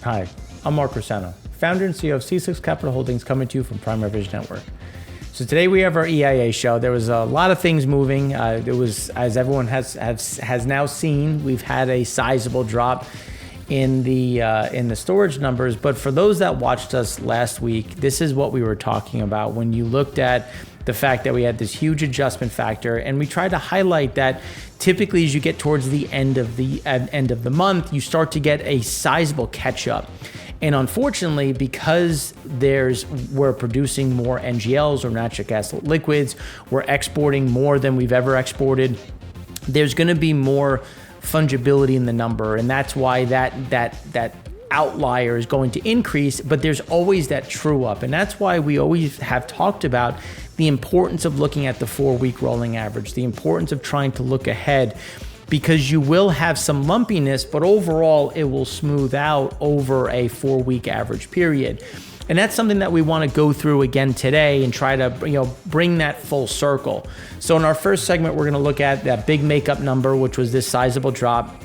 Hi, I'm Mark Rossano, founder and CEO of C6 Capital Holdings, coming to you from Primary Vision Network. So today we have our EIA show. There was a lot of things moving. It was, as everyone has now seen, we've had a sizable drop in the storage numbers. But for those that watched us last week, this is what we were talking about when you looked at the fact that we had this huge adjustment factor, and we tried to highlight that typically as you get towards the end of the month, you start to get a sizable catch up. And unfortunately, because we're producing more NGLs or natural gas liquids, we're exporting more than we've ever exported, there's going to be more fungibility in the number, and that's why that outlier is going to increase, but there's always that true up. And that's why we always have talked about the importance of looking at the 4-week rolling average, the importance of trying to look ahead, because you will have some lumpiness, but overall it will smooth out over a 4-week average period. And that's something that we want to go through again today and try to bring that full circle. So in our first segment, we're going to look at that big makeup number, which was this sizable drop.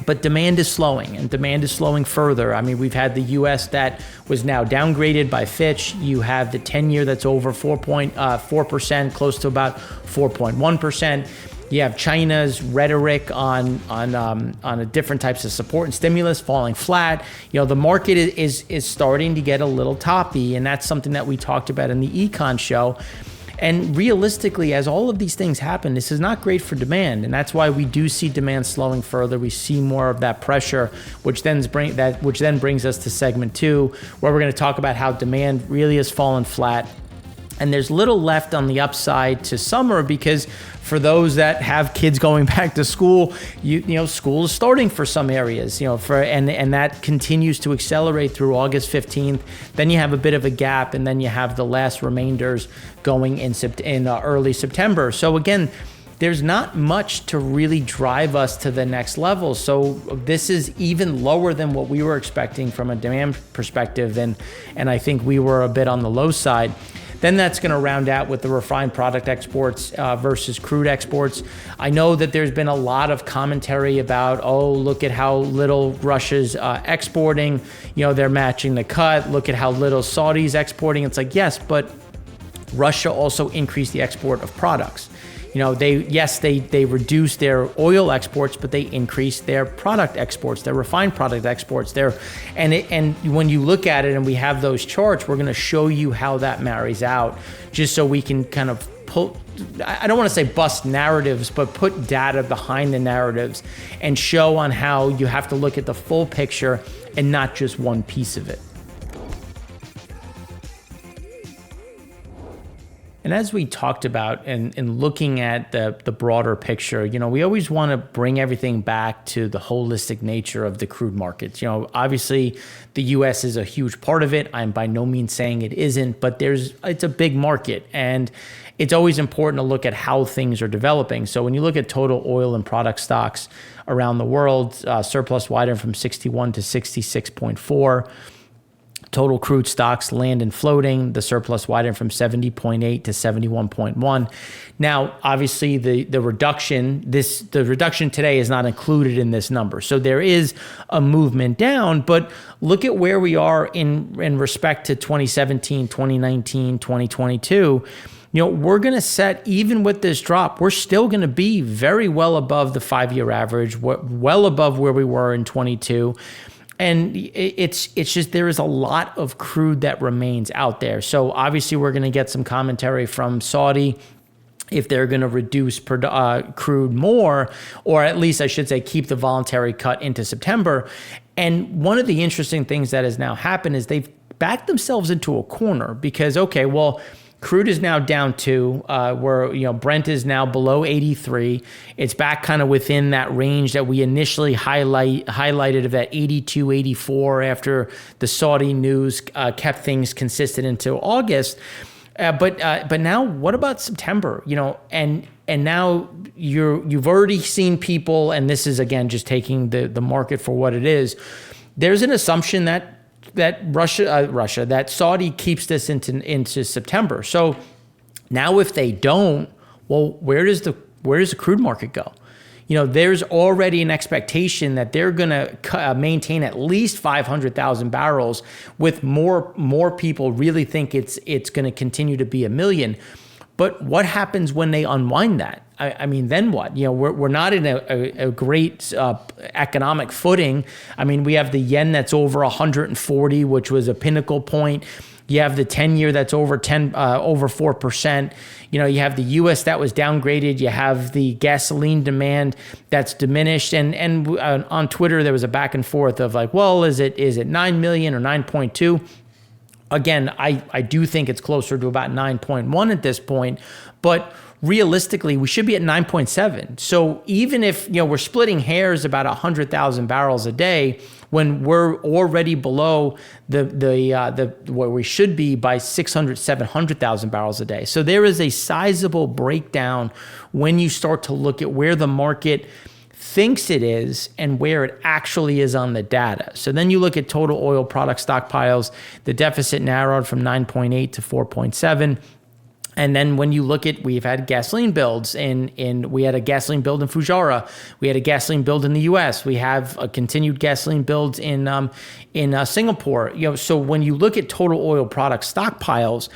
But demand is slowing, and demand is slowing further. I mean, we've had the U.S. that was now downgraded by Fitch. You have the 10-year that's over 4.4%, close to about 4.1%. You have China's rhetoric on a different types of support and stimulus falling flat. The market is starting to get a little toppy, and that's something that we talked about in the Econ show. And realistically, as all of these things happen, this is not great for demand, and that's why we do see demand slowing further. We see more of that pressure, which then brings us to segment 2, where we're going to talk about how demand really has fallen flat. And there's little left on the upside to summer, because for those that have kids going back to school, school is starting for some areas, and that continues to accelerate through August 15th. Then you have a bit of a gap, and then you have the last remainders going in early September. So again, there's not much to really drive us to the next level. So this is even lower than what we were expecting from a demand perspective, and I think we were a bit on the low side. Then that's going to round out with the refined product exports versus crude exports. I know that there's been a lot of commentary about, look at how little Russia's exporting. They're matching the cut. Look at how little Saudi's exporting. It's like, yes, but Russia also increased the export of products. They reduced their oil exports, but they increased their product exports, their refined product exports. And when you look at it, and we have those charts, we're going to show you how that marries out, just so we can kind of I don't want to say bust narratives, but put data behind the narratives and show on how you have to look at the full picture and not just one piece of it. And as we talked about in looking at the broader picture, we always want to bring everything back to the holistic nature of the crude markets. Obviously the US is a huge part of it. I'm by no means saying it isn't, but it's a big market, and it's always important to look at how things are developing. So when you look at total oil and product stocks around the world, surplus widened from 61 to 66.4. Total crude stocks, land and floating, the surplus widened from 70.8 to 71.1. Now, obviously, the reduction today is not included in this number. So there is a movement down, but look at where we are in respect to 2017, 2019, 2022. We're going to set, even with this drop, we're still going to be very well above the 5-year average, well above where we were in 22. And it's just, there is a lot of crude that remains out there. So obviously we're going to get some commentary from Saudi if they're going to reduce crude more, or at least I should say keep the voluntary cut into September. And one of the interesting things that has now happened is they've backed themselves into a corner, because, crude is now down to where Brent is now below 83. It's back kind of within that range that we initially highlighted of that 82, 84 after the Saudi news kept things consistent into August. But now, what about September? And now you've already seen people, and this is again just taking the market for what it is. There's an assumption that that Saudi keeps this into September. So now if they don't, well, where does the crude market go? there's already an expectation that they're going to maintain at least 500,000 barrels, with more people really think it's going to continue to be 1 million. But what happens when they unwind that? I mean, then what? We're not in a great economic footing. I mean, we have the yen that's over 140, which was a pinnacle point. You have the 10-year that's over 4%. You have the U.S. that was downgraded. You have the gasoline demand that's diminished. And on Twitter, there was a back and forth of like, well, is it 9 million or 9.2? Again, I do think it's closer to about 9.1 at this point, but realistically, we should be at 9.7. So even if we're splitting hairs about 100,000 barrels a day, when we're already below the where we should be by 600, 700,000 barrels a day. So there is a sizable breakdown when you start to look at where the market thinks it is and where it actually is on the data. So then you look at total oil product stockpiles, the deficit narrowed from 9.8 to 4.7. And then when you look at, we've had gasoline builds we had a gasoline build in Fujairah. We had a gasoline build in the U.S. We have a continued gasoline builds in Singapore. So when you look at total oil product stockpiles,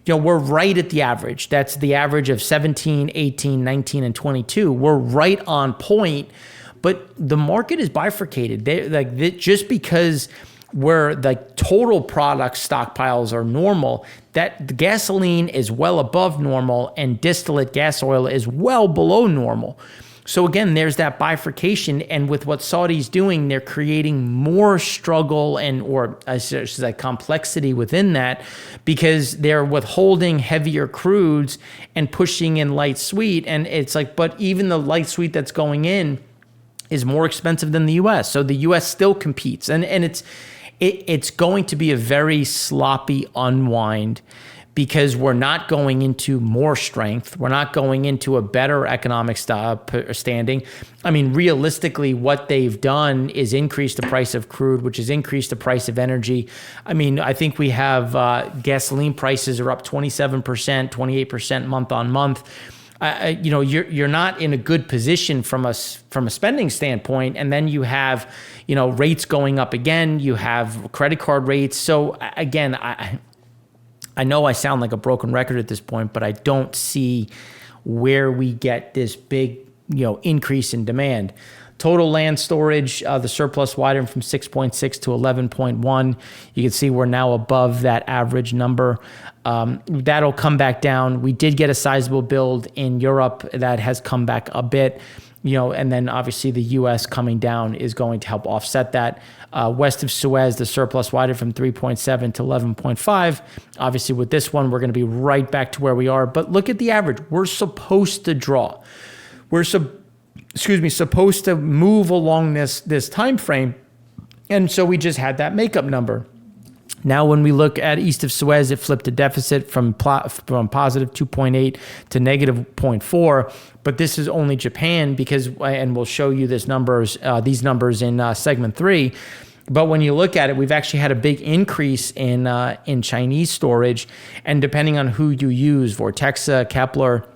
we're right at the average. That's the average of 17, 18, 19, and 22. We're right on point, but the market is bifurcated. Just because where the total product stockpiles are normal, that the gasoline is well above normal and distillate gas oil is well below normal. So again, there's that bifurcation, and with what Saudi's doing, they're creating more struggle or complexity within that, because they're withholding heavier crudes and pushing in light sweet. And it's like, but even the light sweet that's going in is more expensive than the U.S. So the U.S. still competes, and it's going to be a very sloppy unwind, because we're not going into more strength. We're not going into a better economic standing. I mean, realistically, what they've done is increase the price of crude, which has increased the price of energy. I mean, I think we have gasoline prices are up 27%, 28% month on month. You're not in a good position from a spending standpoint, and then you have rates going up again. You have credit card rates. So again, I know I sound like a broken record at this point, but I don't see where we get this big increase in demand. Total land storage, the surplus widened from 6.6 to 11.1. You can see we're now above that average number. That'll come back down. We did get a sizable build in Europe that has come back a bit, and then obviously the U.S. coming down is going to help offset that. West of Suez, the surplus widened from 3.7 to 11.5. Obviously, with this one, we're going to be right back to where we are. But look at the average. We're supposed to draw. We're supposed to move along this time frame, and so we just had that makeup number. Now, when we look at east of Suez, it flipped a deficit from positive 2.8 to negative 0.4. But this is only Japan, and we'll show you these numbers in segment 3. But when you look at it, we've actually had a big increase in Chinese storage, and depending on who you use, Vortexa, Kepler,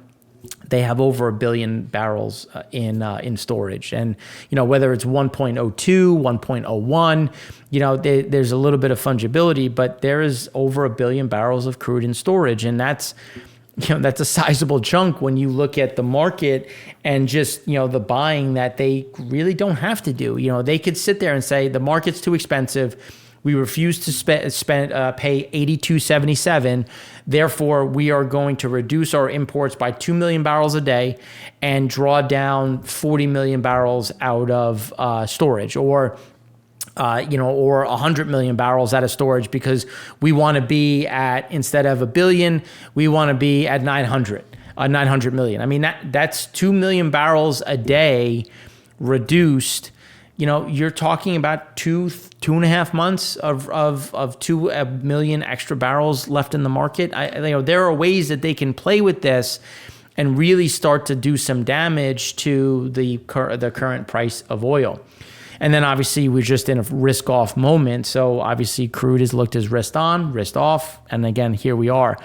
they have over 1 billion barrels in storage. And, whether it's 1.02, 1.01, there's a little bit of fungibility, but there is over 1 billion barrels of crude in storage. And that's a sizable chunk when you look at the market and just, the buying that they really don't have to do. They could sit there and say, the market's too expensive. We refuse to pay $82.77. Therefore, we are going to reduce our imports by 2 million barrels a day and draw down 40 million barrels out of storage, or 100 million barrels out of storage, because we want to be at, instead of 1 billion, we want to be at 900 million. I mean, that's 2 million barrels a day reduced. You're talking about 2.5 months of 2 million extra barrels left in the market. There are ways that they can play with this and really start to do some damage to the current price of oil. And then obviously we're just in a risk off moment. So obviously crude is looked as risk on, risk off. And again, here we are.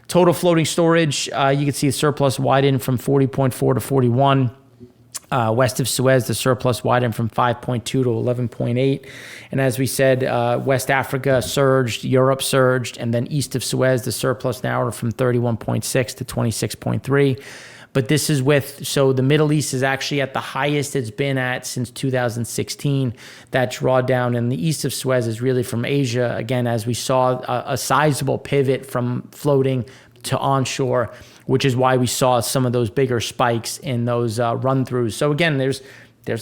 Total floating storage, you can see the surplus widened from 40.4 to 41. West of Suez, the surplus widened from 5.2 to 11.8. And as we said, West Africa surged, Europe surged, and then east of Suez, the surplus narrowed from 31.6 to 26.3. But this is so the Middle East is actually at the highest it's been at since 2016. That drawdown in the east of Suez is really from Asia. Again, as we saw a sizable pivot from floating to onshore, which is why we saw some of those bigger spikes in those run-throughs. So again, there's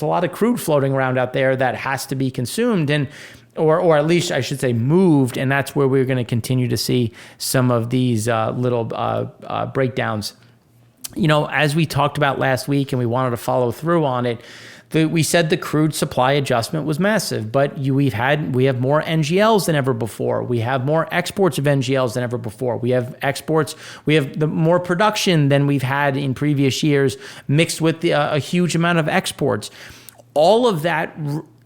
a lot of crude floating around out there that has to be consumed or at least I should say moved, and that's where we're going to continue to see some of these little breakdowns. As we talked about last week, and we wanted to follow through on it, we said the crude supply adjustment was massive, but we have more NGLs than ever before. We have more exports of NGLs than ever before. We have exports. We have the more production than we've had in previous years, mixed with a huge amount of exports. All of that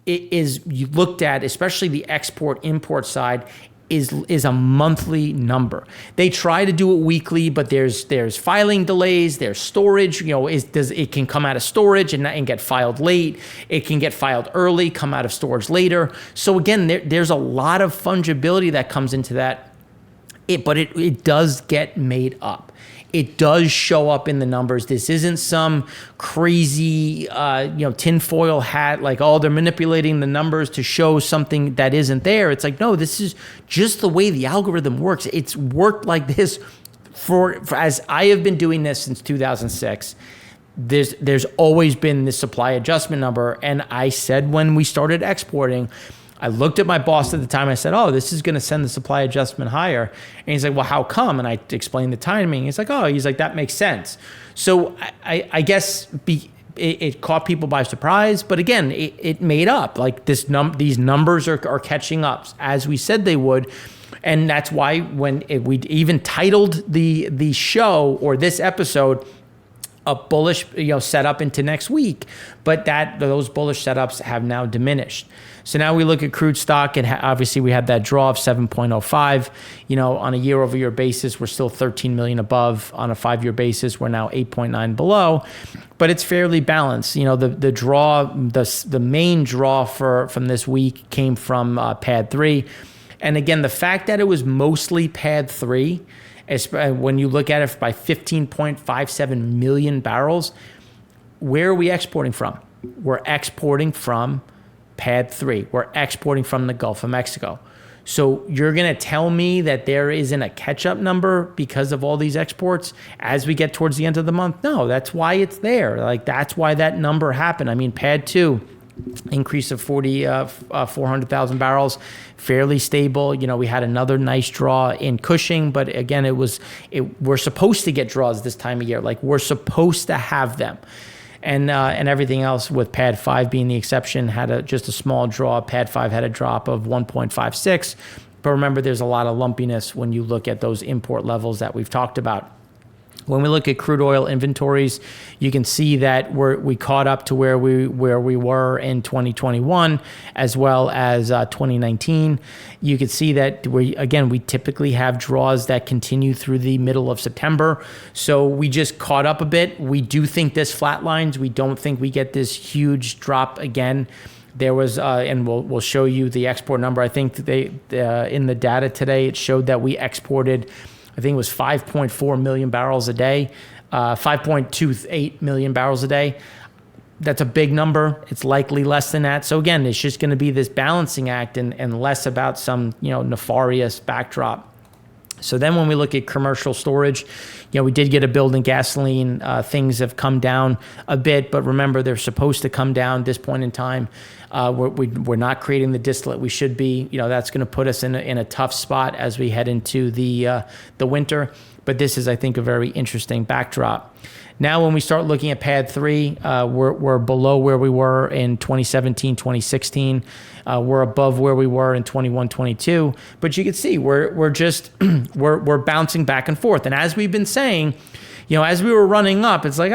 is looked at, especially the export-import side, is a monthly number. They try to do it weekly, but there's filing delays, there's storage. It can come out of storage and get filed late. It can get filed early, come out of storage later. So again, there's a lot of fungibility that comes into that. But it does get made up. It does show up in the numbers. This isn't some crazy, tinfoil hat, like, oh, they're manipulating the numbers to show something that isn't there. It's like, no, this is just the way the algorithm works. It's worked like this for as I have been doing this since 2006. There's always been this supply adjustment number. And I said when we started exporting, I looked at my boss at the time. I said, oh, this is going to send the supply adjustment higher. And he's like, well, how come? And I explained the timing. He's like, that makes sense. So I guess it caught people by surprise. But again, it made up. Like these numbers are catching up as we said they would. And that's why when we even titled the show or this episode, a bullish setup into next week, but those bullish setups have now diminished. So now we look at crude stock, and obviously we had that draw of 7.05. On a year-over-year basis, we're still 13 million above. On a 5-year basis, we're now 8.9 below, but it's fairly balanced. The draw, the main draw from this week came from pad 3, and again, the fact that it was mostly pad 3. When you look at it by 15.57 million barrels, where are we exporting from? We're exporting from pad 3. We're exporting from the Gulf of Mexico. So you're going to tell me that there isn't a catch-up number because of all these exports as we get towards the end of the month? No, that's why it's there. That's why that number happened. I mean, pad 2, increase of 400,000 barrels, fairly stable. We had another nice draw in Cushing, but again, we're supposed to get draws this time of year. Like, we're supposed to have them. And everything else, with pad 5 being the exception, had just a small draw. Pad 5 had a drop of 1.56. But remember, there's a lot of lumpiness when you look at those import levels that we've talked about. When we look at crude oil inventories, you can see that we caught up to where we were in 2021 as well as 2019. You can see that we typically have draws that continue through the middle of September. So we just caught up a bit. We do think this flatlines. We don't think we get this huge drop again. There was, and we'll show you the export number. I think in the data today, it showed that we exported, I think it was 5.4 million barrels a day, 5.28 million barrels a day. That's a big number. It's likely less than that. So again, it's just going to be this balancing act and less about some nefarious backdrop. So then when we look at commercial storage, we did get a build in gasoline. Things have come down a bit, but remember, they're supposed to come down at this point in time. We're not creating the distillate we should be. That's going to put us in a tough spot as we head into the winter. But this is, I think, a very interesting backdrop. Now, when we start looking at pad 3, we're below where we were in 2017, 2016. We're above where we were in 21, 22. But you can see we're just we're bouncing back and forth. And as we've been saying, as we were running up, it's like,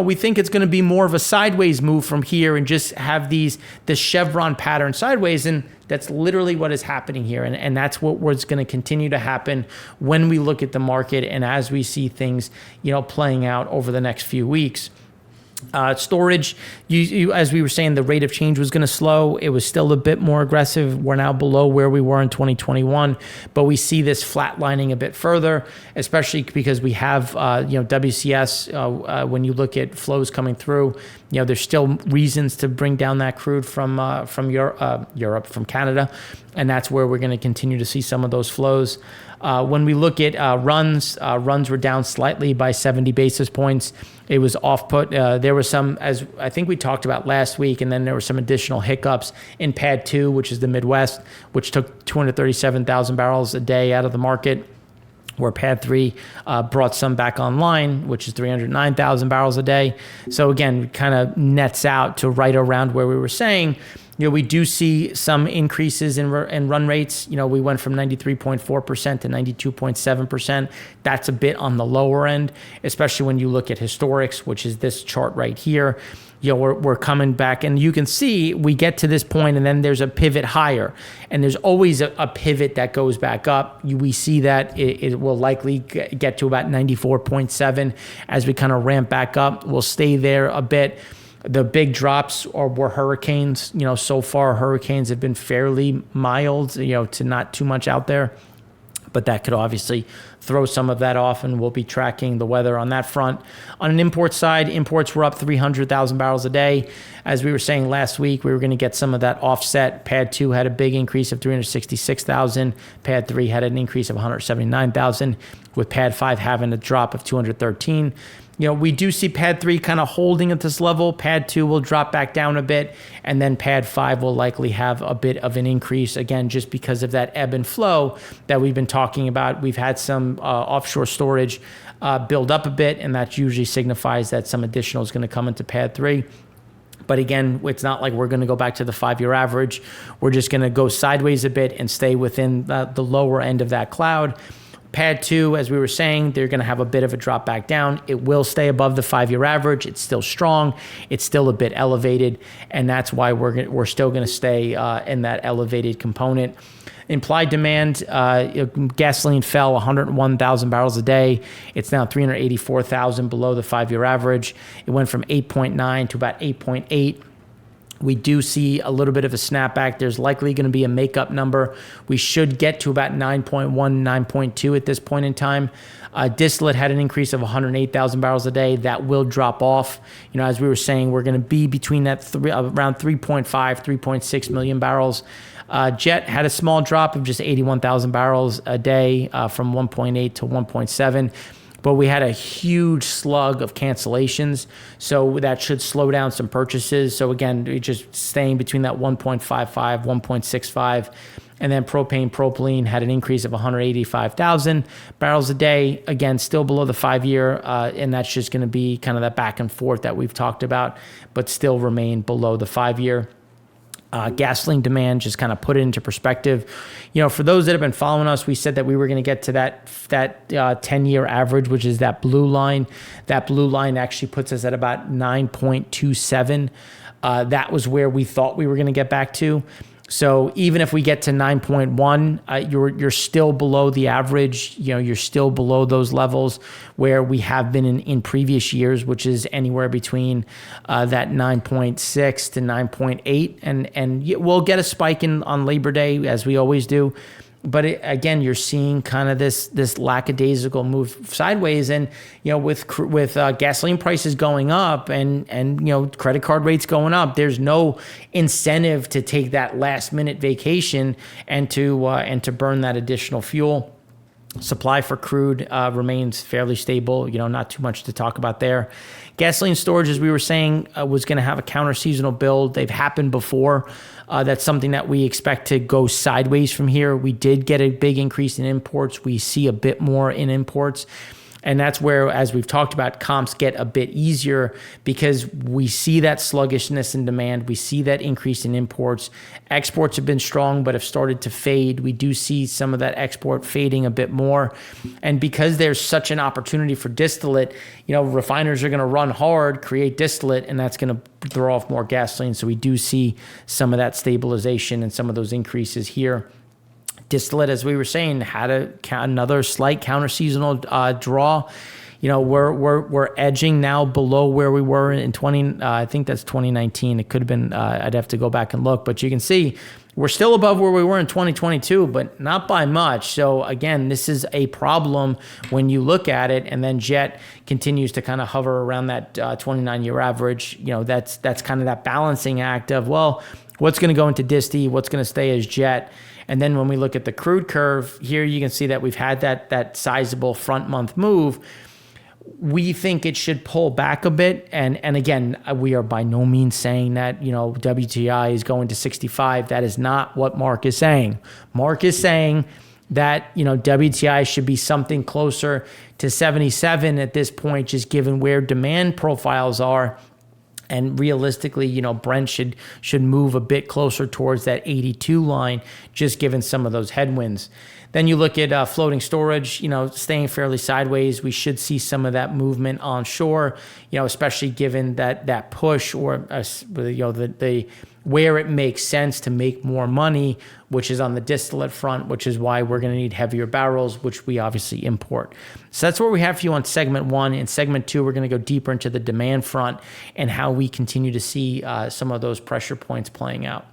we think it's going to be more of a sideways move from here and just have this chevron pattern sideways. And that's literally what is happening here. And that's what's going to continue to happen when we look at the market and as we see things, playing out over the next few weeks. Storage, as we were saying, the rate of change was going to slow. It was still a bit more aggressive. We're now below where we were in 2021, but we see this flatlining a bit further, especially because we have, WCS. When you look at flows coming through, there's still reasons to bring down that crude from Europe, from Canada, and that's where we're going to continue to see some of those flows. When we look at runs were down slightly by 70 basis points. It was off-put. There was some, as I think we talked about last week, and then there were some additional hiccups in Pad 2, which is the Midwest, which took 237,000 barrels a day out of the market, where Pad 3 brought some back online, which is 309,000 barrels a day. So again, kind of nets out to right around where we were saying. We do see some increases in run rates. We went from 93.4% to 92.7%. That's a bit on the lower end, especially when you look at historics, which is this chart right here. We're coming back, and you can see we get to this point, and then there's a pivot higher, and there's always a pivot that goes back up. We see that it will likely get to about 94.7 as we kind of ramp back up. We'll stay there a bit. The big drops were hurricanes. So far hurricanes have been fairly mild, to not too much out there. But that could obviously throw some of that off, and we'll be tracking the weather on that front. On an import side, imports were up 300,000 barrels a day. As we were saying last week, we were going to get some of that offset. Pad 2 had a big increase of 366,000. Pad 3 had an increase of 179,000, with Pad 5 having a drop of 213. We do see Pad 3 kind of holding at this level. Pad 2 will drop back down a bit, and then Pad 5 will likely have a bit of an increase, again, just because of that ebb and flow that we've been talking about. We've had some offshore storage build up a bit, and that usually signifies that some additional is going to come into Pad 3. But again, it's not like we're going to go back to the 5-year average. We're just going to go sideways a bit and stay within the lower end of that cloud. Pad 2, as we were saying, they're going to have a bit of a drop back down. It will stay above the 5-year average. It's still strong. It's still a bit elevated, and that's why we're still going to stay in that elevated component. Implied demand, gasoline fell 101,000 barrels a day. It's now 384,000 below the 5-year average. It went from 8.9 to about 8.8. We do see a little bit of a snapback. There's likely going to be a makeup number. We should get to about 9.1, 9.2 at this point in time. Distillate had an increase of 108,000 barrels a day. That will drop off. As we were saying, we're going to be between that around 3.5, 3.6 million barrels. Jet had a small drop of just 81,000 barrels a day from 1.8 to 1.7. But we had a huge slug of cancellations, so that should slow down some purchases. So again, just staying between that 1.55, 1.65, and then propane, had an increase of 185,000 barrels a day. Again, still below the 5-year, and that's just going to be kind of that back and forth that we've talked about, but still remain below the 5-year. Gasoline demand, just kind of put it into perspective. For those that have been following us, we said that we were going to get to that 10-year average, which is that blue line. That blue line actually puts us at about 9.27. That was where we thought we were going to get back to. So even if we get to 9.1, you're still below the average. You're still below those levels where we have been in previous years, which is anywhere between that 9.6 to 9.8. And we'll get a spike on Labor Day, as we always do. But again, you're seeing kind of this lackadaisical move sideways, and with gasoline prices going up and credit card rates going up, there's no incentive to take that last minute vacation and to burn that additional fuel. Supply for crude remains fairly stable. Not too much to talk about there. Gasoline storage, as we were saying, was going to have a counter-seasonal build. They've happened before. That's something that we expect to go sideways from here. We did get a big increase in imports. We see a bit more in imports. And that's where, as we've talked about, comps get a bit easier because we see that sluggishness in demand. We see that increase in imports. Exports have been strong, but have started to fade. We do see some of that export fading a bit more. And because there's such an opportunity for distillate, refiners are going to run hard, create distillate, and that's going to throw off more gasoline. So we do see some of that stabilization and some of those increases here. Distillate, as we were saying, had another slight counter-seasonal draw. we're edging now below where we were in 20. I think that's 2019. It could have been. I'd have to go back and look, but you can see we're still above where we were in 2022, but not by much. So again, this is a problem when you look at it, and then jet continues to kind of hover around that 29-year average. That's kind of that balancing act of, well, what's going to go into disti, what's going to stay as jet. And then when we look at the crude curve here, you can see that we've had that sizable front month move. We think it should pull back a bit. And again, we are by no means saying that, WTI is going to 65. That is not what Mark is saying. Mark is saying that, WTI should be something closer to 77 at this point, just given where demand profiles are. And realistically, Brent should move a bit closer towards that 82 line, just given some of those headwinds. Then you look at floating storage, staying fairly sideways. We should see some of that movement onshore, especially given that push or the where it makes sense to make more money, which is on the distillate front, which is why we're going to need heavier barrels, which we obviously import. So that's what we have for you on segment 1. In segment 2, we're going to go deeper into the demand front and how we continue to see some of those pressure points playing out.